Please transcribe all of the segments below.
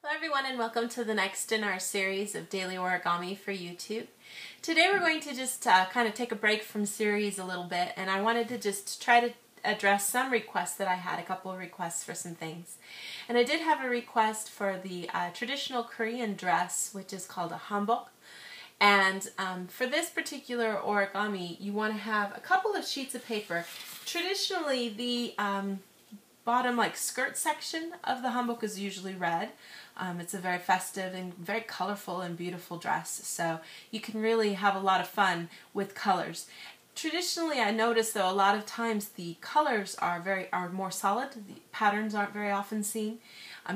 Hello everyone, and welcome to the next in our series of daily origami for YouTube. Today we're going to just kind of take a break from series a little bit, and I wanted to just try to address some requests that I had, a couple of requests for some things. And I did have a request for the traditional Korean dress, which is called a hanbok. And for this particular origami, you want to have a couple of sheets of paper. Traditionally, the bottom skirt section of the hanbok is usually red. It's a very festive and very colorful and beautiful dress, so you can really have a lot of fun with colors. Traditionally, I notice though a lot of times the colors are more solid. The patterns aren't very often seen.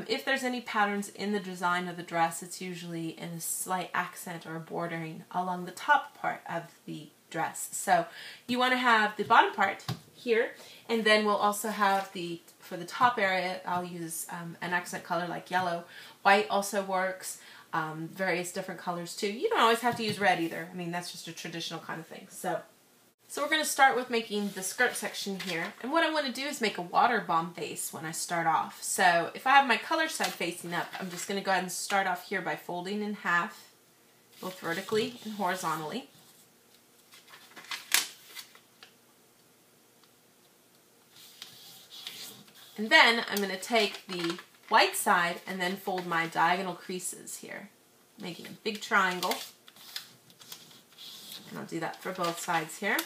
If there's any patterns in the design of the dress, it's usually in a slight accent or bordering along the top part of the dress. So you want to have the bottom part here, and then we'll also have for the top area, I'll use an accent color like yellow. White also works, various different colors too. You don't always have to use red either. I mean, that's just a traditional kind of thing. So we're going to start with making the skirt section here. And what I want to do is make a water bomb base when I start off. So if I have my color side facing up, I'm just going to go ahead and start off here by folding in half, both vertically and horizontally. And then I'm going to take the white side and then fold my diagonal creases here, making a big triangle. And I'll do that for both sides here.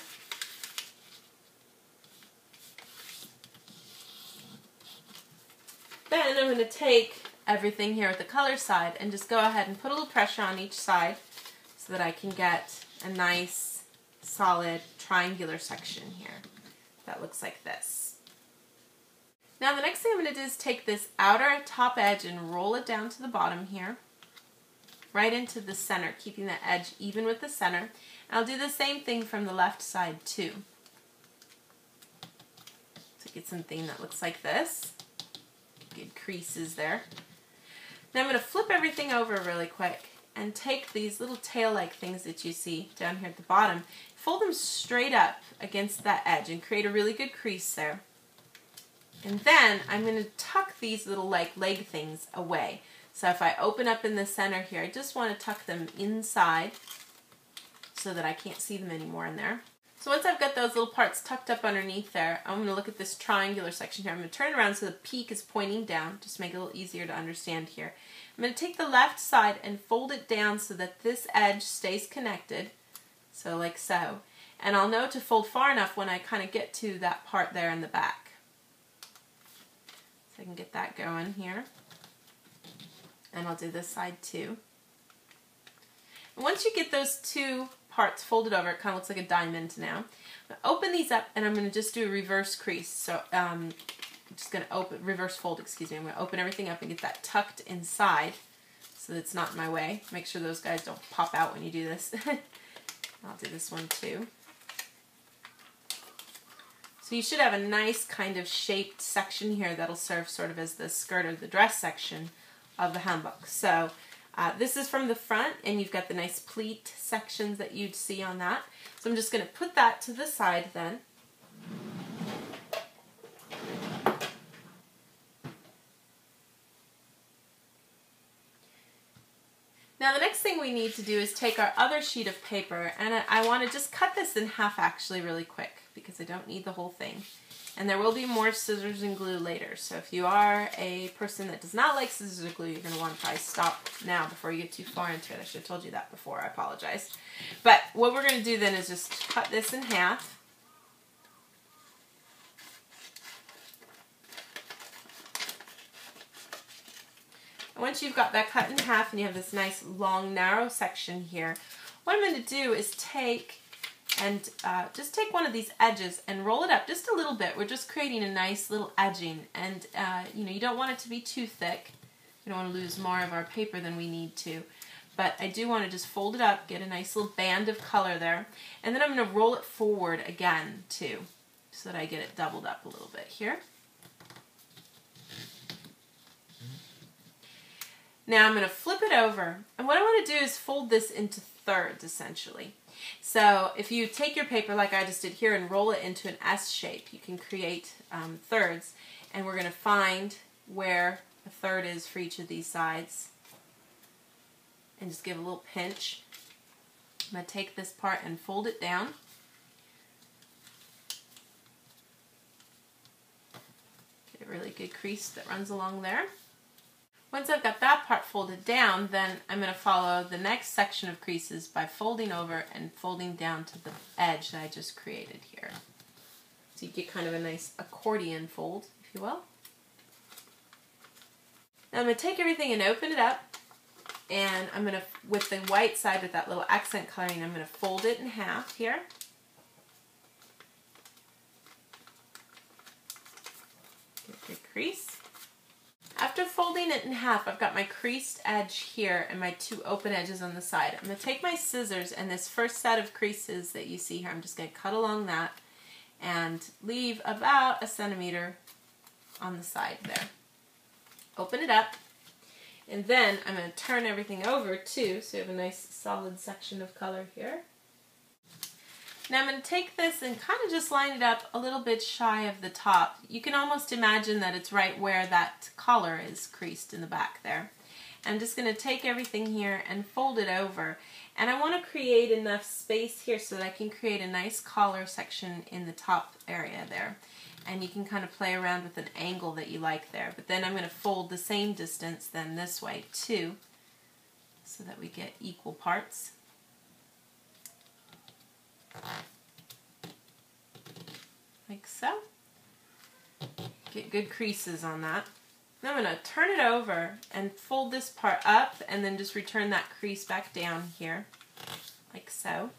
Then I'm going to take everything here with the color side and just go ahead and put a little pressure on each side so that I can get a nice, solid, triangular section here that looks like this. Now the next thing I'm going to do is take this outer top edge and roll it down to the bottom here, right into the center, keeping the edge even with the center. And I'll do the same thing from the left side too. So get something that looks like this. Good creases there. Now I'm going to flip everything over really quick and take these little tail-like things that you see down here at the bottom, fold them straight up against that edge and create a really good crease there. And then I'm going to tuck these little leg things away. So if I open up in the center here, I just want to tuck them inside so that I can't see them anymore in there. So once I've got those little parts tucked up underneath there, I'm going to look at this triangular section here. I'm going to turn it around so the peak is pointing down, just to make it a little easier to understand here. I'm going to take the left side and fold it down so that this edge stays connected, so like so. And I'll know to fold far enough when I kind of get to that part there in the back. I can get that going here. And I'll do this side too. And once you get those two parts folded over, it kind of looks like a diamond now. I'm going to open these up and I'm going to just do a reverse crease. So I'm just going to reverse fold, excuse me. I'm going to open everything up and get that tucked inside so that it's not in my way. Make sure those guys don't pop out when you do this. I'll do this one too. So you should have a nice kind of shaped section here that'll serve sort of as the skirt or the dress section of the hanbok. So this is from the front, and you've got the nice pleat sections that you'd see on that. So I'm just going to put that to the side then. Now the next thing we need to do is take our other sheet of paper, and I want to just cut this in half actually really quick because I don't need the whole thing. And there will be more scissors and glue later, so if you are a person that does not like scissors or glue, you're going to want to probably stop now before you get too far into it. I should have told you that before, I apologize. But what we're going to do then is just cut this in half. Once you've got that cut in half and you have this nice long narrow section here, what I'm going to do is take one of these edges and roll it up just a little bit. We're just creating a nice little edging, and you don't want it to be too thick. We don't want to lose more of our paper than we need to. But I do want to just fold it up, get a nice little band of color there, and then I'm going to roll it forward again too, so that I get it doubled up a little bit here. Now I'm going to flip it over, and what I want to do is fold this into thirds essentially. So if you take your paper like I just did here and roll it into an S shape, you can create thirds, and we're going to find where a third is for each of these sides. And just give a little pinch. I'm going to take this part and fold it down. Get a really good crease that runs along there. Once I've got that part folded down, then I'm going to follow the next section of creases by folding over and folding down to the edge that I just created here. So you get kind of a nice accordion fold, if you will. Now I'm going to take everything and open it up, and I'm going to, with the white side with that little accent coloring, I'm going to fold it in half here. Get a good crease. After folding it in half, I've got my creased edge here and my two open edges on the side. I'm going to take my scissors and this first set of creases that you see here, I'm just going to cut along that and leave about 1 centimeter on the side there. Open it up, and then I'm going to turn everything over too, so you have a nice solid section of color here. Now I'm going to take this and kind of just line it up a little bit shy of the top. You can almost imagine that it's right where that collar is creased in the back there. I'm just going to take everything here and fold it over. And I want to create enough space here so that I can create a nice collar section in the top area there. And you can kind of play around with an angle that you like there. But then I'm going to fold the same distance then this way too, so that we get equal parts. Like so. Get good creases on that. Then I'm going to turn it over and fold this part up and then just return that crease back down here, like so.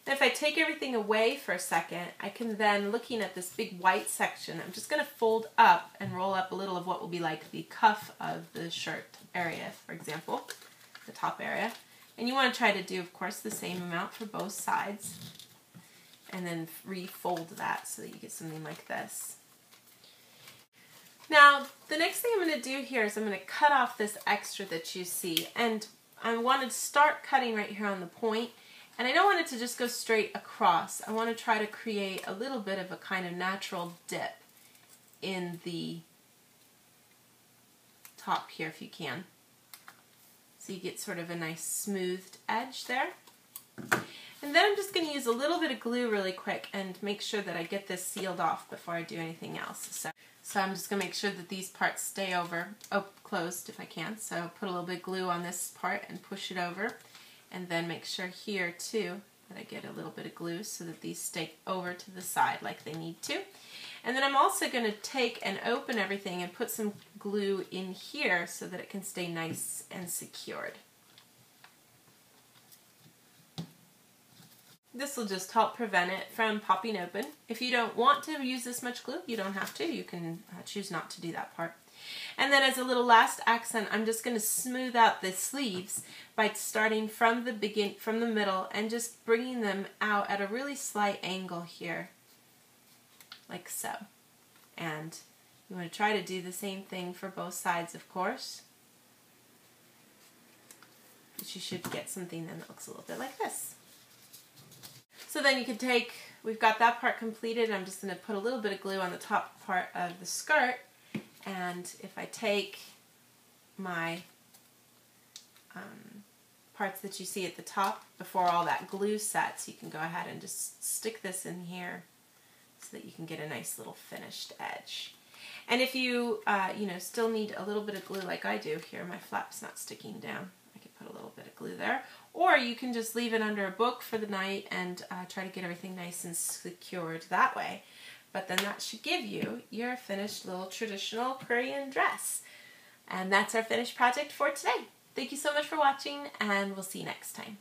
Now if I take everything away for a second, I can then, looking at this big white section, I'm just going to fold up and roll up a little of what will be like the cuff of the shirt area, for example, the top area. And you want to try to do, of course, the same amount for both sides. And then refold that so that you get something like this. Now, the next thing I'm going to do here is I'm going to cut off this extra that you see. And I want to start cutting right here on the point. And I don't want it to just go straight across. I want to try to create a little bit of a kind of natural dip in the top here if you can. So you get sort of a nice smoothed edge there. And then I'm just going to use a little bit of glue really quick and make sure that I get this sealed off before I do anything else. So I'm just going to make sure that these parts stay closed if I can. So put a little bit of glue on this part and push it over. And then make sure here too that I get a little bit of glue so that these stay over to the side like they need to. And then I'm also going to take and open everything and put some glue in here so that it can stay nice and secured. This will just help prevent it from popping open. If you don't want to use this much glue, you don't have to. You can choose not to do that part. And then as a little last accent, I'm just going to smooth out the sleeves by starting from the middle and just bringing them out at a really slight angle here, like so. And you want to try to do the same thing for both sides, of course. But you should get something then that looks a little bit like this. So then you can take, we've got that part completed. I'm just going to put a little bit of glue on the top part of the skirt. And if I take my parts that you see at the top before all that glue sets, you can go ahead and just stick this in here so that you can get a nice little finished edge. And if you, still need a little bit of glue like I do here, my flap's not sticking down. I could put a little bit of glue there. Or you can just leave it under a book for the night and try to get everything nice and secured that way. But then that should give you your finished little traditional Korean dress. And that's our finished project for today. Thank you so much for watching, and we'll see you next time.